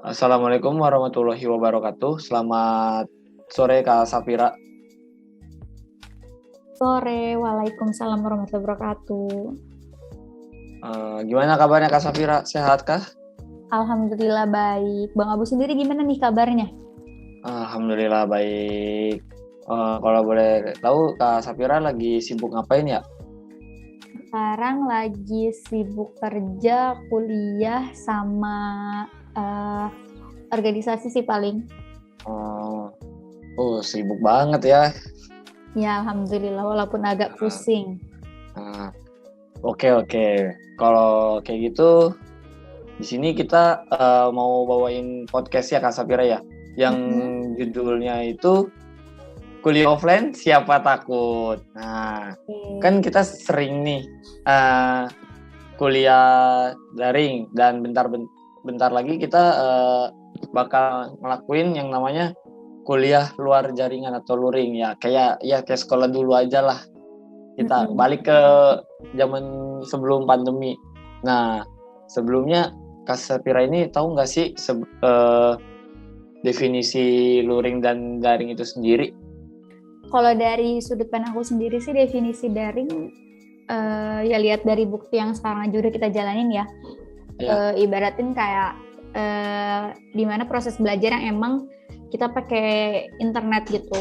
Assalamualaikum warahmatullahi wabarakatuh. Selamat sore Kak Safira. Sore, Waalaikumsalam warahmatullahi wabarakatuh. Gimana kabarnya Kak Safira? Sehat kah? Alhamdulillah baik. Bang Abu sendiri gimana nih kabarnya? Alhamdulillah baik. Kalau boleh tahu Kak Safira lagi sibuk ngapain ya? Sekarang lagi sibuk kerja, kuliah, sama organisasi sih paling. Sibuk banget ya. Ya, Alhamdulillah walaupun agak pusing. Oke. Kalau kayak gitu, di sini kita mau bawain podcast ya Kak Safira ya, yang judulnya itu Kuliah Offline Siapa Takut. Nah, kan kita sering nih kuliah daring dan bentar lagi kita bakal ngelakuin yang namanya kuliah luar jaringan atau luring ya, kayak sekolah dulu aja lah. Kita balik ke zaman sebelum pandemi. Nah, sebelumnya Kak Safira ini tahu nggak sih definisi luring dan daring itu sendiri? Kalau dari sudut pandang aku sendiri sih definisi daring ya lihat dari bukti yang sekarang aja udah kita jalanin ya. Ibaratin kayak di mana proses belajar yang emang kita pakai internet gitu.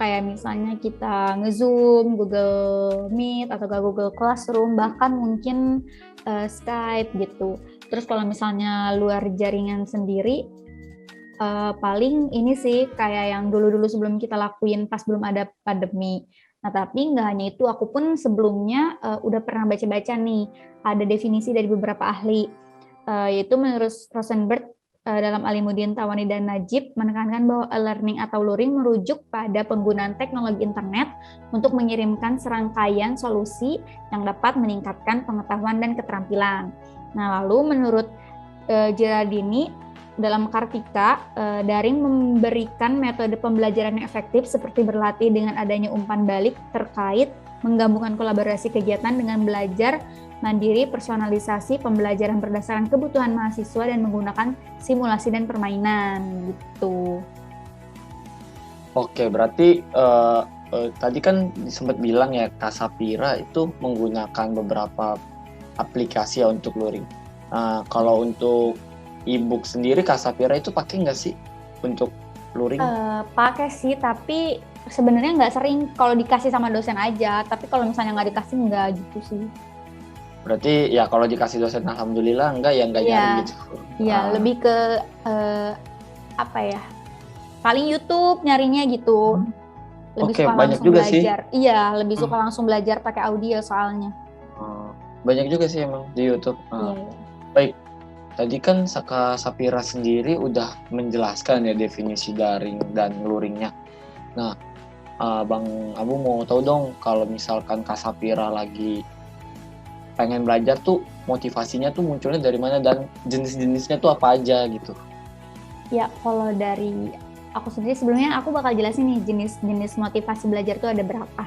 Kayak misalnya kita nge-zoom, Google Meet, atau Google Classroom, bahkan mungkin Skype gitu. Terus kalau misalnya luar jaringan sendiri, paling ini sih kayak yang dulu-dulu sebelum kita lakuin pas belum ada pandemi. Nah, tapi nggak hanya itu, aku pun sebelumnya udah pernah baca-baca nih, ada definisi dari beberapa ahli, yaitu menurut Rosenberg dalam Alimuddin Tawani dan Najib menekankan bahwa learning atau luring merujuk pada penggunaan teknologi internet untuk mengirimkan serangkaian solusi yang dapat meningkatkan pengetahuan dan keterampilan. Nah, lalu menurut Geraldini dalam Kartika, daring memberikan metode pembelajaran yang efektif seperti berlatih dengan adanya umpan balik terkait menggabungkan kolaborasi kegiatan dengan belajar mandiri, personalisasi pembelajaran berdasarkan kebutuhan mahasiswa dan menggunakan simulasi dan permainan gitu. Oke, berarti tadi kan sempat bilang ya Kak Safira itu menggunakan beberapa aplikasi ya untuk luring. Kalau untuk e-book sendiri Kak Safira itu pakai nggak sih untuk luring? Pakai sih, tapi sebenarnya nggak sering, kalau dikasih sama dosen aja. Tapi kalau misalnya nggak dikasih nggak gitu sih. Berarti ya kalau dikasih dosen alhamdulillah nggak nyari gitu. Iya, lebih ke apa ya? Paling YouTube nyarinya gitu. Lebih suka banyak langsung juga belajar. Sih. Iya, lebih suka langsung belajar pakai audio soalnya. Banyak juga sih emang di YouTube. Iya. Baik. Tadi kan Kak Safira sendiri udah menjelaskan ya definisi daring dan luringnya. Nah, Bang Abu mau tahu dong kalau misalkan Kak Safira lagi pengen belajar tuh motivasinya tuh munculnya dari mana dan jenis-jenisnya tuh apa aja gitu. Ya, kalau dari aku sendiri sebelumnya aku bakal jelasin nih jenis-jenis motivasi belajar tuh ada berapa.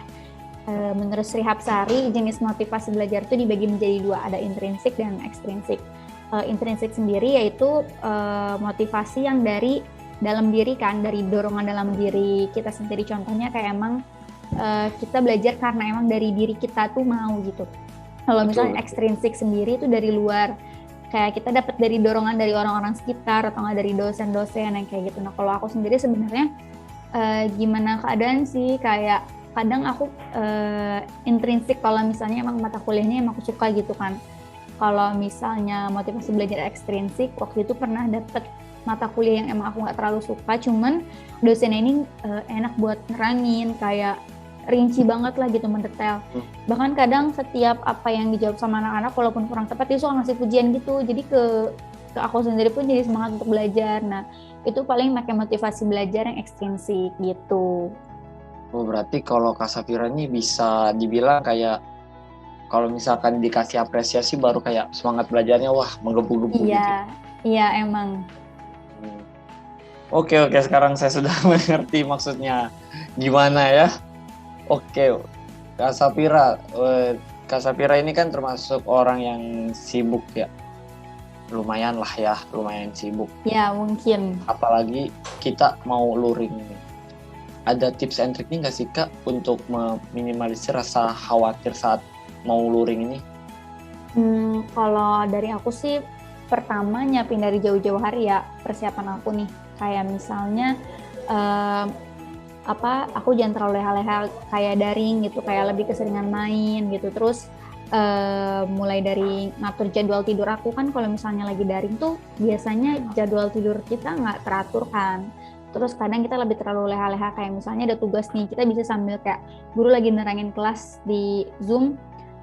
Menurut Sri Hapsari, jenis motivasi belajar tuh dibagi menjadi dua, ada intrinsik dan ekstrinsik. Intrinsik sendiri yaitu motivasi yang dari dalam diri kan, dari dorongan dalam diri kita sendiri. Contohnya kayak emang kita belajar karena emang dari diri kita tuh mau gitu. Kalau misalnya ekstrinsik sendiri itu dari luar, kayak kita dapat dari dorongan dari orang-orang sekitar atau nggak dari dosen-dosen yang kayak gitu. Nah, kalau aku sendiri sebenarnya gimana keadaan sih, kayak kadang aku intrinsik kalau misalnya emang mata kuliahnya emang aku suka gitu kan. Kalau misalnya motivasi belajar ekstrinsik, waktu itu pernah dapet mata kuliah yang emang aku nggak terlalu suka, cuman dosennya ini enak buat nerangin, kayak rinci banget lah gitu, mendetail. Bahkan kadang setiap apa yang dijawab sama anak-anak walaupun kurang tepat, dia suka ngasih pujian gitu, jadi ke aku sendiri pun jadi semangat untuk belajar. Nah, itu paling pakai motivasi belajar yang ekstrinsik gitu. Berarti kalau Kak Safira ini bisa dibilang kayak kalau misalkan dikasih apresiasi baru kayak semangat belajarnya wah menggebu-gebu gitu. Iya emang. Oke, sekarang saya sudah mengerti maksudnya gimana ya. Oke, Kak Safira ini kan termasuk orang yang sibuk ya. lumayan lah ya, lumayan sibuk. Ya mungkin. Apalagi kita mau luring. Ada tips and triknya nggak sih Kak untuk meminimalisir rasa khawatir saat mau luring ini? Kalau dari aku sih, pertama nyiapin dari jauh-jauh hari ya persiapan aku nih. Kayak misalnya aku jangan terlalu leha-leha kayak daring gitu, kayak lebih keseringan main gitu. Terus mulai dari ngatur jadwal tidur aku kan, kalau misalnya lagi daring tuh biasanya jadwal tidur kita nggak teratur kan. Terus kadang kita lebih terlalu leha-leha, kayak misalnya ada tugas nih, kita bisa sambil kayak guru lagi nerangin kelas di Zoom,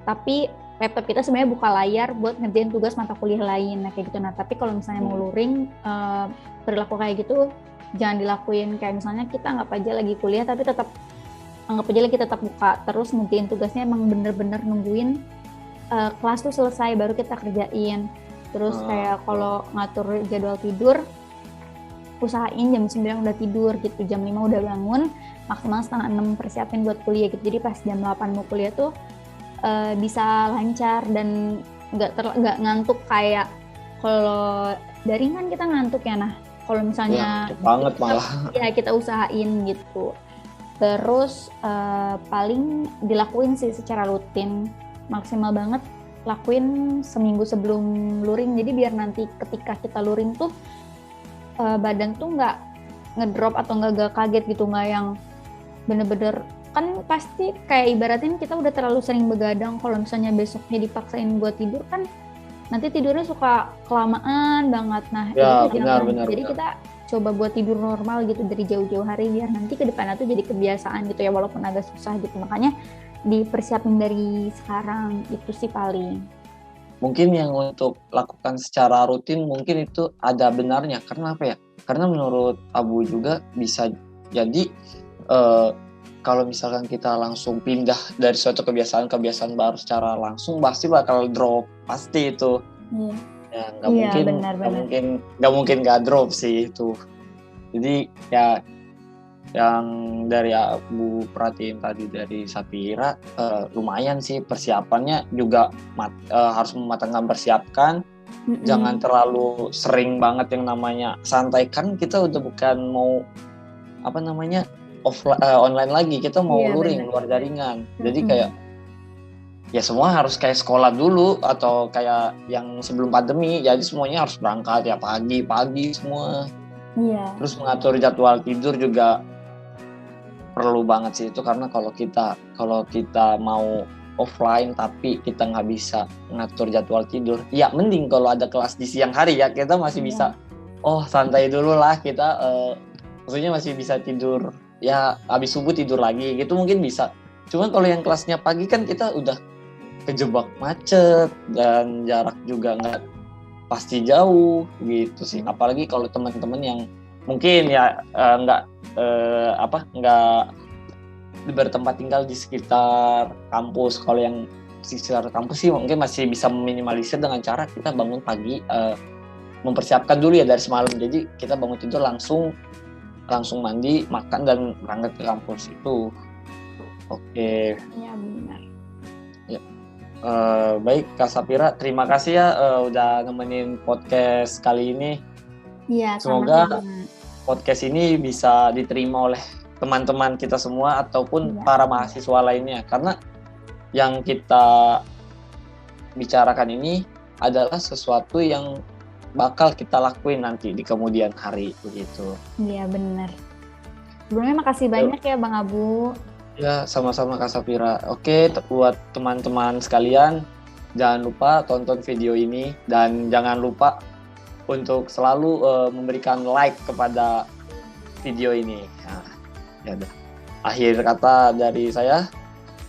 tapi laptop kita sebenarnya buka layar buat ngerjain tugas mata kuliah lain, kayak gitu. Nah, tapi kalau misalnya mau luring, perilaku kayak gitu jangan dilakuin. Kayak misalnya kita anggap aja lagi kuliah, tapi anggap aja lagi tetap buka, terus ngerjain tugasnya emang bener-bener nungguin kelas tuh selesai baru kita kerjain. Terus kayak kalau ngatur jadwal tidur, usahain jam 9 udah tidur gitu, jam 5 udah bangun, maksimal setengah 6 persiapin buat kuliah gitu. Jadi pas jam 8 mau kuliah tuh bisa lancar dan nggak ngantuk kayak kalau daring kan kita ngantuk ya. Nah, kalau misalnya banget malah ya kita usahain gitu. Terus paling dilakuin sih secara rutin, maksimal banget lakuin seminggu sebelum luring. Jadi biar nanti ketika kita luring tuh badan tuh nggak ngedrop atau nggak kaget gitu, nggak yang bener-bener, kan pasti kayak ibaratin kita udah terlalu sering begadang, kalau misalnya besoknya dipaksain buat tidur kan nanti tidurnya suka kelamaan banget. Nah ya, itu benar. Jadi kita coba buat tidur normal gitu dari jauh-jauh hari, biar nanti ke depannya tuh jadi kebiasaan gitu ya, walaupun agak susah gitu. Makanya dipersiapin dari sekarang, itu sih paling. Mungkin yang untuk lakukan secara rutin mungkin itu ada benarnya. Karena apa ya? Karena menurut Abu juga bisa jadi kalau misalkan kita langsung pindah dari suatu kebiasaan baru secara langsung, pasti bakal drop, pasti itu. Ya nggak mungkin nggak drop sih itu. Jadi ya yang dari Abu perhatiin tadi dari Sapira, lumayan sih persiapannya juga harus mematangkan persiapkan. Jangan terlalu sering banget yang namanya santai, kan kita udah bukan mau online lagi, kita mau luring luar jaringan. Jadi kayak ya semua harus kayak sekolah dulu atau kayak yang sebelum pandemi, jadi semuanya harus berangkat ya pagi semua. Terus mengatur jadwal tidur juga perlu banget sih itu, karena kalau kita mau offline tapi kita nggak bisa ngatur jadwal tidur, ya mending kalau ada kelas di siang hari ya kita masih bisa santai dulu lah kita, maksudnya masih bisa tidur ya, habis subuh tidur lagi gitu mungkin bisa. Cuman kalau yang kelasnya pagi kan kita udah kejebak macet dan jarak juga nggak pasti jauh gitu sih. Apalagi kalau teman-teman yang mungkin ya nggak bertempat tinggal di sekitar kampus. Kalau yang di sekitar kampus sih mungkin masih bisa meminimalisir dengan cara kita bangun pagi, mempersiapkan dulu ya dari semalam. Jadi kita bangun tidur langsung mandi, makan dan berangkat ke kampus itu. Oke. Ya benar. Ya. Baik Kak Sapira, terima kasih ya udah nemenin podcast kali ini. Iya. Semoga podcast ini bisa diterima oleh teman-teman kita semua ataupun para mahasiswa lainnya, karena yang kita bicarakan ini adalah sesuatu yang bakal kita lakuin nanti di kemudian hari begitu. Iya benar. Sebelumnya makasih banyak ya Bang Abu. Ya sama-sama Kak Sapira. Oke, buat teman-teman sekalian, jangan lupa tonton video ini dan jangan lupa untuk selalu memberikan like kepada video ini. Nah, ya udah. Akhir kata dari saya,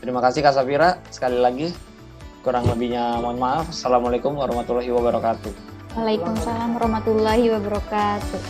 terima kasih Kak Sapira sekali lagi. Kurang lebihnya mohon maaf. Assalamualaikum warahmatullahi wabarakatuh. Waalaikumsalam warahmatullahi wabarakatuh.